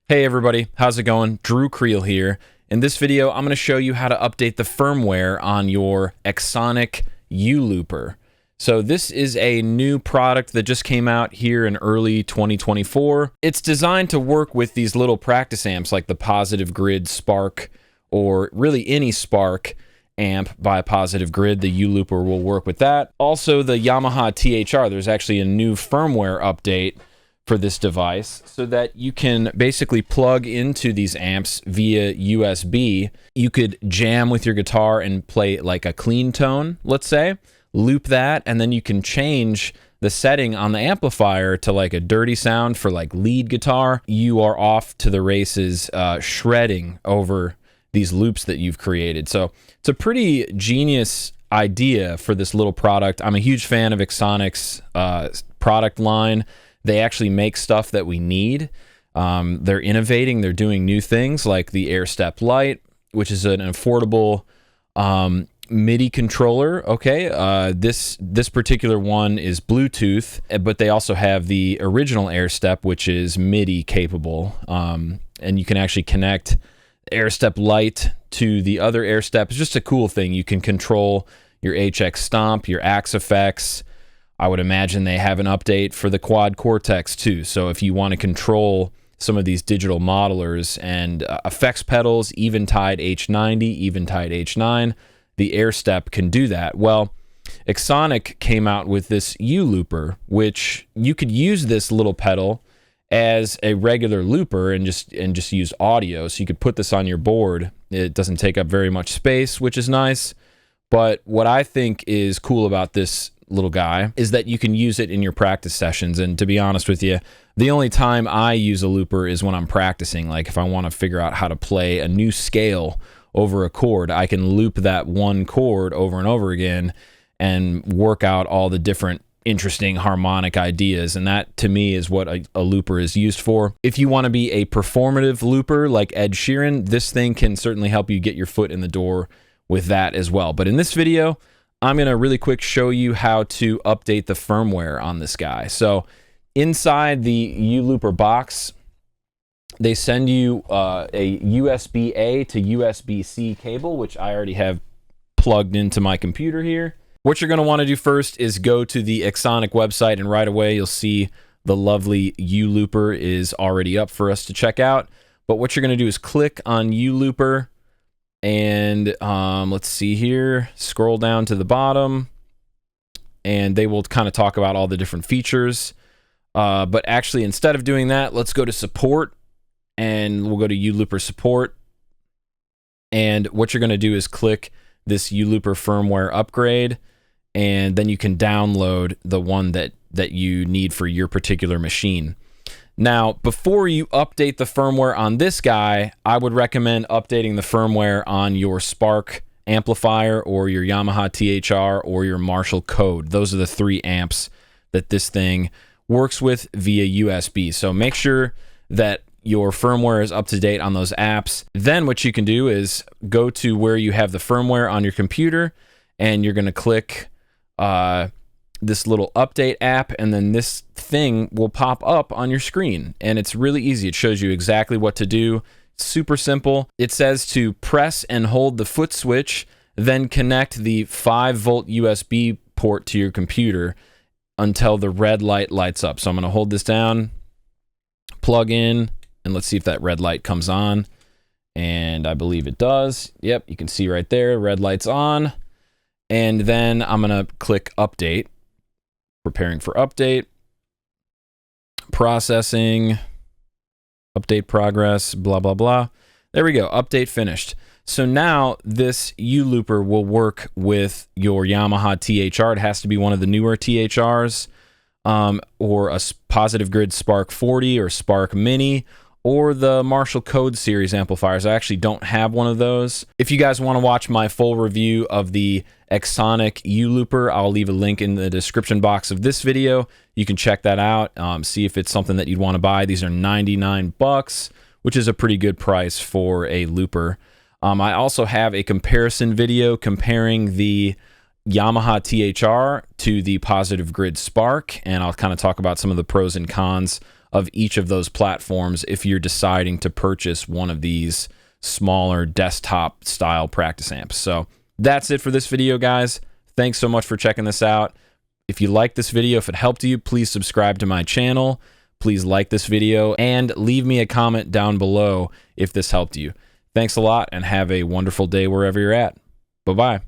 Hey everybody, how's it going? Drew Creel here. In this video, I'm going to show you how to update the firmware on your XSonic ULooper. So this is a new product that just came out here in early 2024. It's designed to work with these little practice amps like the Positive Grid Spark, or really any Spark amp by Positive Grid. The ULooper will work with that. Also the Yamaha THR, there's actually a new firmware update for this device so that you can basically plug into these amps via USB. You could jam with your guitar and play like a clean tone, let's say, loop that, and then you can change the setting on the amplifier to like a dirty sound for like lead guitar. You are off to the races, shredding over these loops that you've created. So it's a pretty genius idea for this little product. I'm a huge fan of XSonic's product line. They actually make stuff that we need. They're innovating. They're doing new things like the AirStep Lite, which is an affordable MIDI controller. Okay, this particular one is Bluetooth, but they also have the original AirStep, which is MIDI capable, and you can actually connect AirStep Lite to the other AirStep. It's just a cool thing. You can control your HX Stomp, your Axe effects. I would imagine they have an update for the Quad Cortex too. So if you want to control some of these digital modelers and effects pedals, Eventide H90, Eventide H9, the AirStep can do that. Well, XSonic came out with this ULooper, which you could use this little pedal as a regular looper and just use audio. So you could put this on your board. It doesn't take up very much space, which is nice. But what I think is cool about this little guy is that you can use it in your practice sessions. And to be honest with you, the only time I use a looper is when I'm practicing. Like if I want to figure out how to play a new scale over a chord, I can loop that one chord over and over again and work out all the different interesting harmonic ideas. And that to me is what a looper is used for. If you want to be a performative looper like Ed Sheeran, this thing can certainly help you get your foot in the door with that as well. But in this video, I'm going to really quick show you how to update the firmware on this guy. So inside the ULooper box, they send you a USB-A to USB-C cable, which I already have plugged into my computer here. What you're going to want to do first is go to the XSonic website, and right away you'll see the lovely ULooper is already up for us to check out. But what you're going to do is click on ULooper, and let's see here, scroll down to the bottom, and they will kind of talk about all the different features. But actually, instead of doing that, let's go to support, and we'll go to ULooper support. And what you're going to do is click this ULooper firmware upgrade, and then you can download the one that you need for your particular machine. Now, before you update the firmware on this guy, I would recommend updating the firmware on your Spark amplifier or your Yamaha THR or your Marshall Code. Those are the three amps that this thing works with via USB. So make sure that your firmware is up to date on those apps. Then what you can do is go to where you have the firmware on your computer, and you're going to click this little update app, and then this thing will pop up on your screen. And it's really easy. It shows you exactly what to do. Super simple. It says to press and hold the foot switch, then connect the 5-volt USB port to your computer until the red light lights up. So I'm going to hold this down, plug in, and let's see if that red light comes on. And I believe it does. Yep, you can see right there, red light's on. And then I'm going to click update. Preparing for update, processing, update progress, blah, blah, blah. There we go, update finished. So now this ULooper will work with your Yamaha THR. It has to be one of the newer THRs, or a Positive Grid Spark 40 or Spark Mini, or the Marshall Code series amplifiers. I actually don't have one of those. If you guys want to watch my full review of the XSonic ULooper, I'll leave a link in the description box of this video. You can check that out, see if it's something that you'd want to buy. These are 99 bucks, which is a pretty good price for a looper. I also have a comparison video comparing the Yamaha THR to the Positive Grid Spark, and I'll kind of talk about some of the pros and cons of each of those platforms if you're deciding to purchase one of these smaller desktop style practice amps. So that's it for this video, guys. Thanks so much for checking this out. If you liked this video, if it helped you, please subscribe to my channel. Please like this video and leave me a comment down below if this helped you. Thanks a lot and have a wonderful day wherever you're at. Bye-bye.